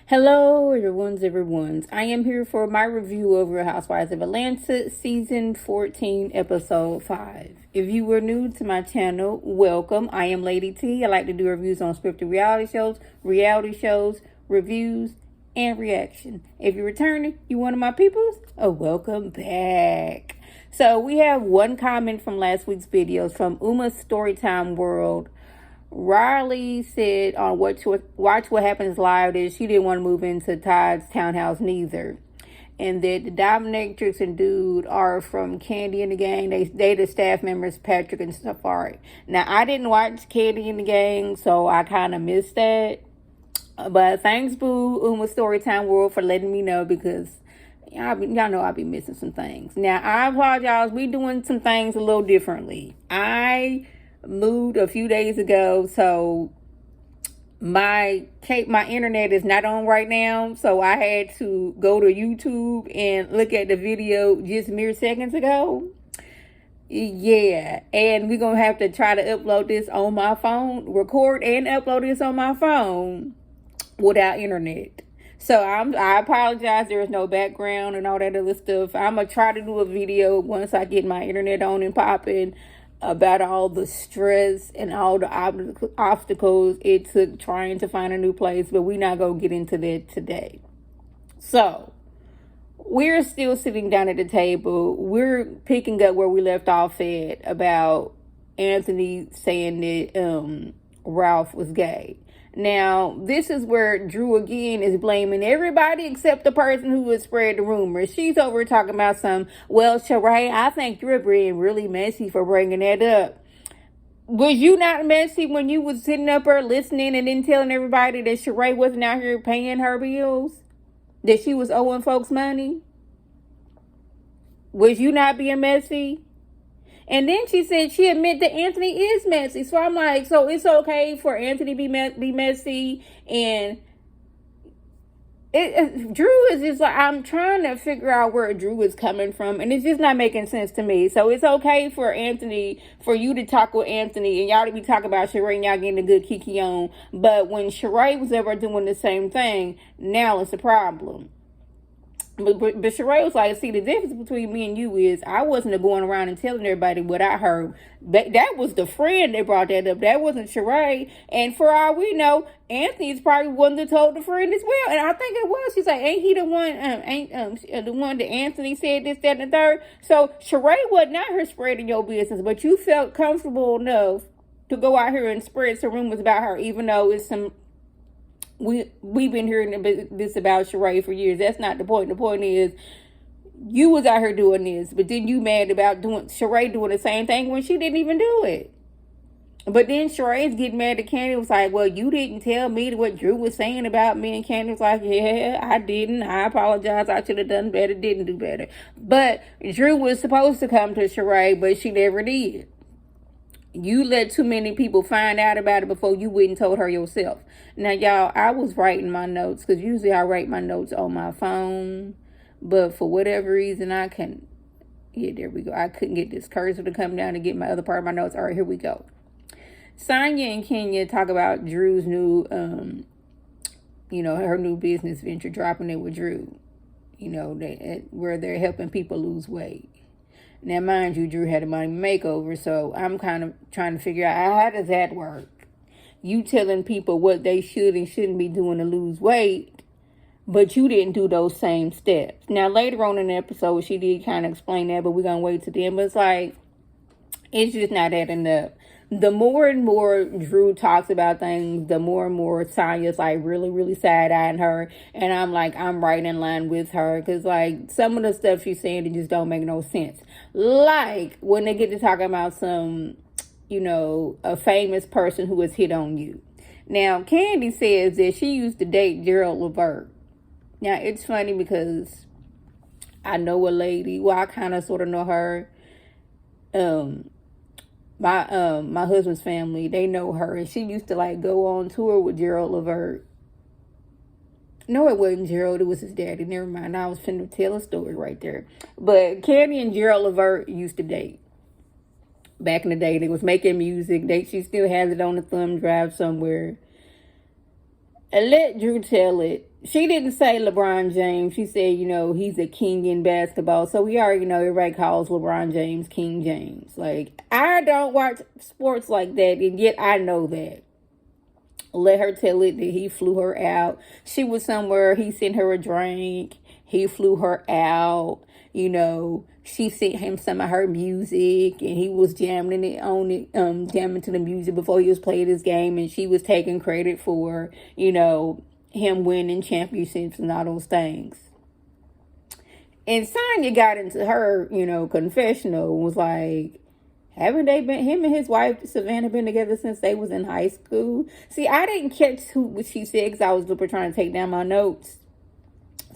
Hello, everyone's. I am here for my review of Real Housewives of Atlanta, Season 14, Episode 5. If you were new to my channel, welcome. I am Lady T. I like to do reviews on scripted reality shows, reviews, and reaction. If you're returning, you one of my peoples, welcome back. So we have one comment from last week's videos from Uma's Storytime World. Riley said on Watch What Happens Live that she didn't want to move into Todd's townhouse neither. And that the dominatrix and dude are from Candy and the Gang. They the staff members, Patrick and Safari. Now, I didn't watch Candy and the Gang, so I kind of missed that. But thanks, Boo, Uma Storytime World, for letting me know, because y'all know I'll be missing some things. Now, I apologize. We doing some things a little differently. I moved a few days ago, so my internet is not on right now, so I had to go to YouTube and look at the video just mere seconds ago. Yeah, and we're gonna have to try to upload this on my phone, record and upload this on my phone without internet. So I apologize. There is no background and all that other stuff. I'm gonna try to do a video once I get my internet on and popping about all the stress and all the obstacles it took trying to find a new place, but we're not going to get into that today. So, we're still sitting down at the table. We're picking up where we left off at about Anthony saying that Ralph was gay. Now, this is where Drew again is blaming everybody except the person who would spread the rumors. She's over talking about well, Sheree, I think you're being really messy for bringing that up. Was you not messy when you was sitting up there listening and then telling everybody that Sheree wasn't out here paying her bills? That she was owing folks money? Was you not being messy? And then she said she admitted that Anthony is messy. So I'm like, so it's okay for Anthony to be messy. And Drew is just like, I'm trying to figure out where Drew is coming from. And it's just not making sense to me. So it's okay for you to talk with Anthony and y'all to be talking about Sheree and y'all getting a good kiki on. But when Sheree was ever doing the same thing, now it's a problem. But Sheree was like, see, the difference between me and you is I wasn't going around and telling everybody what I heard. That was the friend that brought that up. That wasn't Sheree. And for all we know, Anthony's probably one that told the friend as well. And I think it was. She's like, ain't he the one, the one that Anthony said this, that, and the third? So Sheree wasn't out here spreading your business, but you felt comfortable enough to go out here and spread some rumors about her, even though it's some... We've been hearing this about Sheree for years. That's not the point. The point is, you was out here doing this, but then you mad about Sheree doing the same thing when she didn't even do it. But then Sheree's getting mad at Candy. Was like, well, you didn't tell me what Drew was saying about me. And Candy was like, yeah, I didn't. I apologize. I should have done better. Didn't do better. But Drew was supposed to come to Sheree, but she never did. You let too many people find out about it before you went and told her yourself. Now, y'all, I was writing my notes because usually I write my notes on my phone. But for whatever reason, there we go. I couldn't get this cursor to come down to get my other part of my notes. All right, here we go. Sonya and Kenya talk about Drew's new, her new business venture, dropping it with Drew. Where they're helping people lose weight. Now, mind you, Drew had a money makeover, so I'm kind of trying to figure out how does that work? You telling people what they should and shouldn't be doing to lose weight, but you didn't do those same steps. Now, later on in the episode, she did kind of explain that, but we're going to wait till then. But it's like, it's just not adding up. The more and more Drew talks about things, the more and more Sonya's like really, really side-eyeing her. And I'm like, I'm right in line with her. Because like some of the stuff she's saying, it just don't make no sense. Like when they get to talking about some, a famous person who has hit on you. Now, Candy says that she used to date Gerald Levert. Now, it's funny because I know a lady. Well, I kind of sort of know her. My husband's family, they know her, and she used to like go on tour with Gerald Levert. No, it wasn't Gerald, it was his daddy. Never mind, I was finna tell a story right there. But Candy and Gerald Levert used to date. Back in the day, they was making music. She still has it on the thumb drive somewhere. And let Drew tell it. She didn't say LeBron James. She said, he's a king in basketball. So we already know everybody calls LeBron James King James. Like, I don't watch sports like that, and yet I know that. Let her tell it that he flew her out. She was somewhere. He sent her a drink. He flew her out. She sent him some of her music, and he was jamming it on it, jamming to the music before he was playing his game, and she was taking credit for, him winning championships and all those things. And Sonya got into her, confessional, was like, haven't they been, him and his wife, Savannah, been together since they was in high school? See, I didn't catch what she said because I was trying to take down my notes.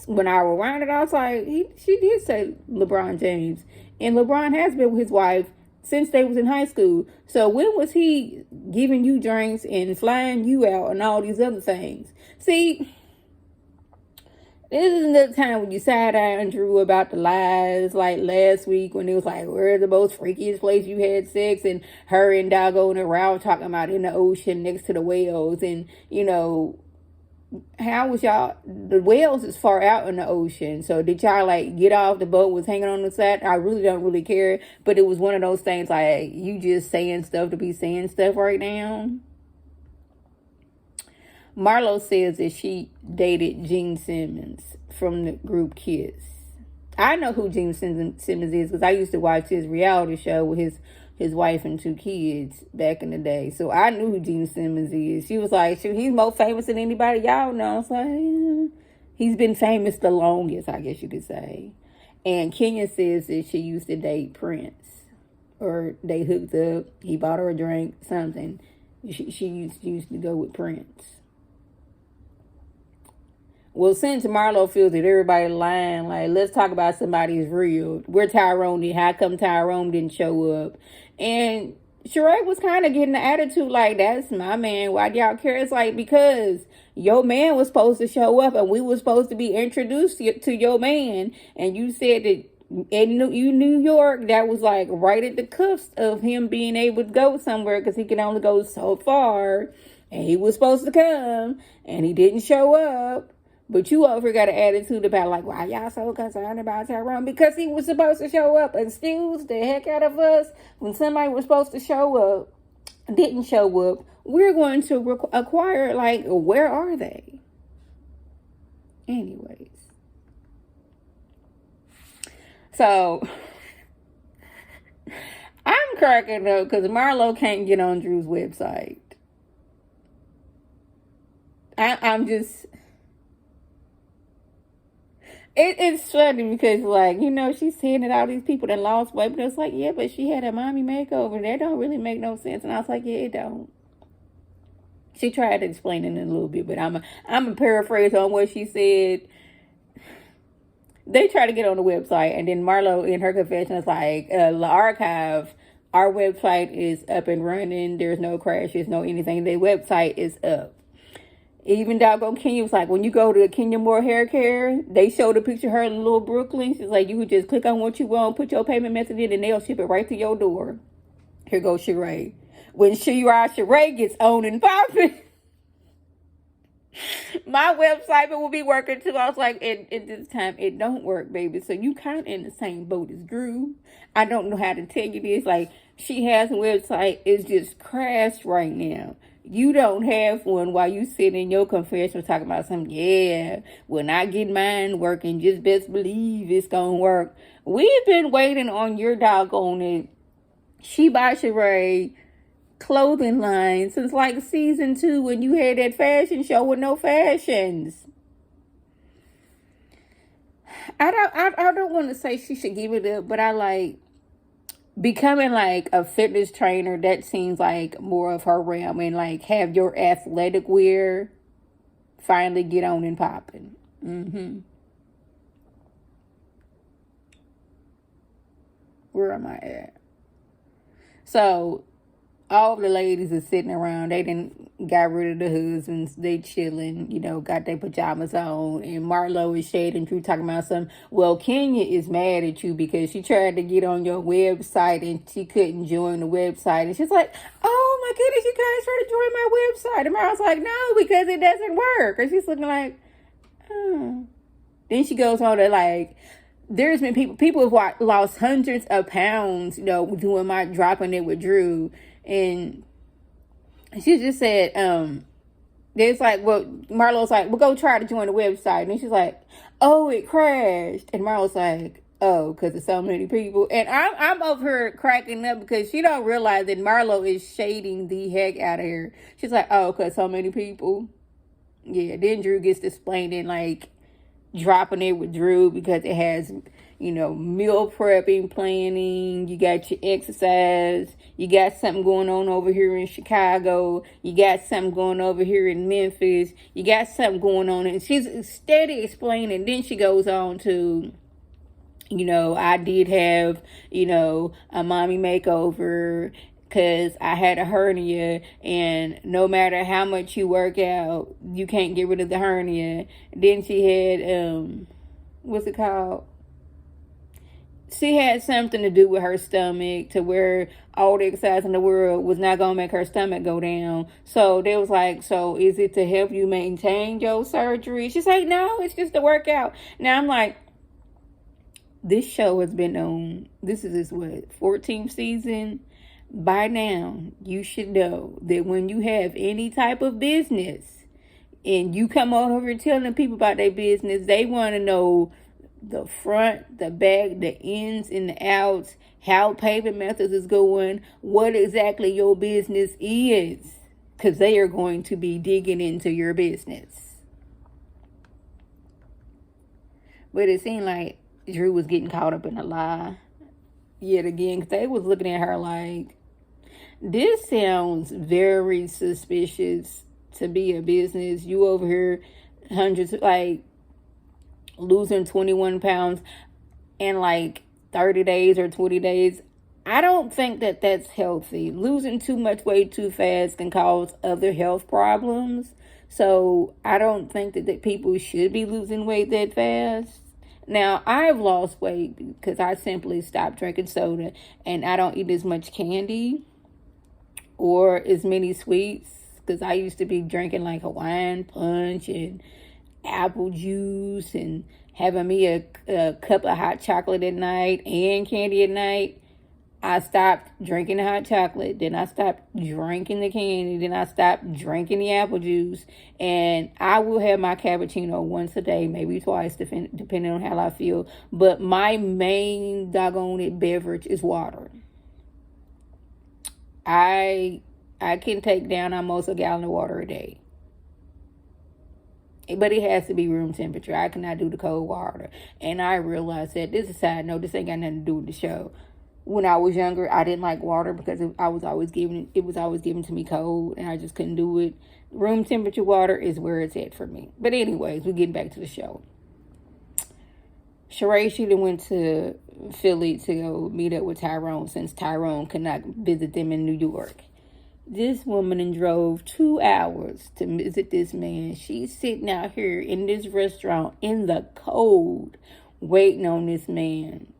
When I rewound it, I was like, she did say LeBron James. And LeBron has been with his wife since they was in high school. So when was he giving you drinks and flying you out and all these other things? See, this is another time when you side-eye Drew about the lies, like last week when it was like, where's the most freakiest place you had sex? And her and Doggone and Ralph talking about in the ocean next to the whales. And, how was y'all, the whales is far out in the ocean. So did y'all like get off the boat, was hanging on the side? I really don't really care. But it was one of those things like, you just saying stuff to be saying stuff right now. Marlo says that she dated Gene Simmons from the group Kiss. I know who Gene Simmons is because I used to watch his reality show with his wife and 2 kids back in the day. So I knew who Gene Simmons is. She was like, he's more famous than anybody y'all know. I was like, yeah. He's been famous the longest, I guess you could say. And Kenya says that she used to date Prince. Or they hooked up. He bought her a drink, something. She used to go with Prince. Well, since Marlo feels that everybody lying, like, let's talk about somebody's real. Where Tyrone did. How come Tyrone didn't show up? And Sheree was kind of getting the attitude like, that's my man. Why do y'all care? It's like, because your man was supposed to show up and we were supposed to be introduced to your man. And you said that in New York, that was like right at the cusp of him being able to go somewhere because he can only go so far. And he was supposed to come and he didn't show up. But you over got an attitude about like, why y'all so concerned about Tyrone? Because he was supposed to show up. Excuse the heck out of us. When somebody was supposed to show up, didn't show up, we're going to acquire, like, where are they? Anyways. So, I'm cracking up because Marlo can't get on Drew's website. I'm just... It's funny because, like, she's saying that all these people that lost weight, but it's like, yeah, but she had a mommy makeover. That don't really make no sense. And I was like, yeah, it don't. She tried to explain it in a little bit, but I'm a paraphrase on what she said. They try to get on the website, and then Marlo in her confession is like, the archive, our website is up and running. There's no crashes, no anything. The website is up. Even doggone Kenya was like, when you go to Kenya Moore Hair Care, they showed a picture of her in Little Brooklyn. She's like, you could just click on what you want, put your payment method in, and they'll ship it right to your door. Here goes Sheree. When Sheree gets on and popping, my website will be working too. I was like, at this time, it don't work, baby. So you kind of in the same boat as Drew. I don't know how to tell you this. Like, she has a website. It's just crashed right now. You don't have one while you sit in your confession talking about something. Yeah, when I get mine working, just best believe it's going to work. We've been waiting on your doggone it. She by Sheree clothing line since like season 2 when you had that fashion show with no fashions. I don't want to say she should give it up, but I like becoming like a fitness trainer. That seems like more of her realm, and like have your athletic wear finally get on and popping. Where am I at? So all of the ladies are sitting around. They didn't got rid of the husbands. They chilling, got their pajamas on. And Marlo is shading Drew, talking about some. Well, Kenya is mad at you because she tried to get on your website and she couldn't join the website. And she's like, "Oh my goodness, you guys trying to join my website?" And Marlo's like, "No, because it doesn't work." And she's looking like, "Oh." Then she goes on to like, there's been people have lost hundreds of pounds, doing my dropping it with Drew. And she just said, there's like, well, Marlo's like, "We'll go try to join the website." And she's like, "Oh, it crashed." And Marlo's like, "Oh, because of so many people." And I'm over her cracking up because she don't realize that Marlo is shading the heck out of her. She's like, "Oh, because so many people." Yeah, then Drew gets explaining like dropping it with Drew because it has, meal prepping, planning. You got your exercise. You got something going on over here in Chicago. You got something going over here in Memphis. You got something going on. And she's steady explaining. Then she goes on to, I did have, a mommy makeover because I had a hernia, and no matter how much you work out, you can't get rid of the hernia. Then she had, what's it called? She had something to do with her stomach to where all the exercise in the world was not going to make her stomach go down. So they was like, "So is it to help you maintain your surgery?" She's like, "No, it's just to work out." Now I'm like, this show has been on, this is its 14th season? By now, you should know that when you have any type of business and you come on over telling people about their business, they want to know the front, the back, the ins and the outs, how payment methods is going, what exactly your business is, because they are going to be digging into your business. But it seemed like Drew was getting caught up in a lie yet again, because they was looking at her like, this sounds very suspicious to be a business. You over here hundreds, like losing 21 pounds in like 30 days or 20 days. I don't think that that's healthy. Losing too much weight too fast can cause other health problems. So I don't think that people should be losing weight that fast. Now, I've lost weight because I simply stopped drinking soda and I don't eat as much candy or as many sweets, because I used to be drinking like Hawaiian punch and apple juice and having me a cup of hot chocolate at night and candy at night. I stopped drinking the hot chocolate, then I stopped drinking the candy, then I stopped drinking the apple juice, and I will have my cappuccino once a day, maybe twice, depending on how I feel. But my main doggone it beverage is water. I can take down almost a gallon of water a day. But it has to be room temperature. I cannot do the cold water. And I realized that, this is a side note, this ain't got nothing to do with the show. When I was younger, I didn't like water because it was always given to me cold, and I just couldn't do it. Room temperature water is where it's at for me. But anyways, we're getting back to the show. Sheree, she went to Philly to go meet up with Tyrone since Tyrone could not visit them in New York. This woman drove 2 hours to visit this man. She's sitting out here in this restaurant in the cold, waiting on this man,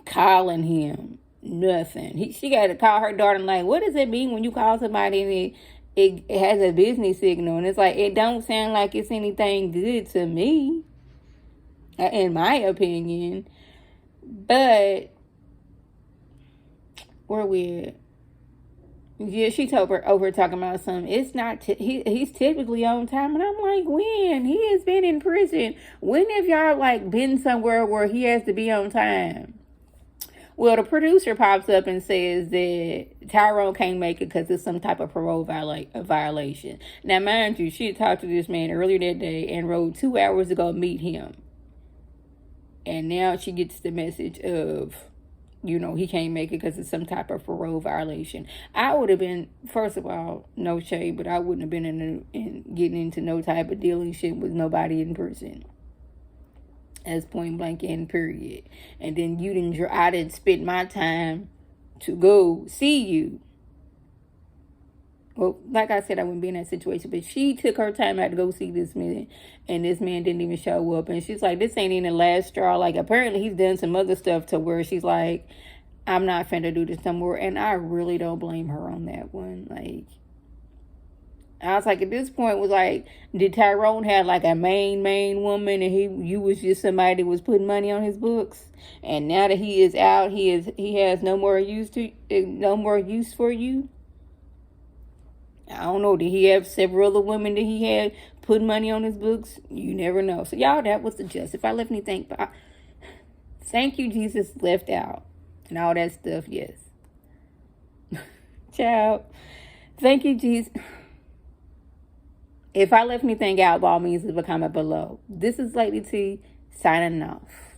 calling him. Nothing. She got to call her daughter like, what does it mean when you call somebody and it has a business signal? And it's like, it don't sound like it's anything good to me, in my opinion. But where we at? Yeah, she told her over talking about something. It's not, he's typically on time. And I'm like, when? He has been in prison. When have y'all like been somewhere where he has to be on time? Well, the producer pops up and says that Tyrone can't make it because it's some type of parole violation. Now, mind you, she had talked to this man earlier that day and rode 2 hours to go meet him. And now she gets the message of, he can't make it because it's some type of parole violation. I would have been, first of all, no shade, but I wouldn't have been in getting into no type of dealing shit with nobody in prison. As point blank and period. And then I didn't spend my time to go see you Well, like I said, I wouldn't be in that situation, but she took her time out to go see this man, and this man didn't even show up. And she's like, this ain't even the last straw. Like, apparently he's done some other stuff to where she's like, I'm not finna do this no more. And I really don't blame her on that one. Like, I was like, at this point, was like, did Tyrone have like a main woman, and you was just somebody that was putting money on his books, and now that he is out, he has no more use for you. I don't know. Did he have several other women that he had put money on his books? You never know. So y'all, that was the just. If I left anything, thank you, Jesus, left out and all that stuff. Yes. Ciao. Thank you, Jesus. If I left anything out, by all means, leave a comment below. This is Lady T signing off.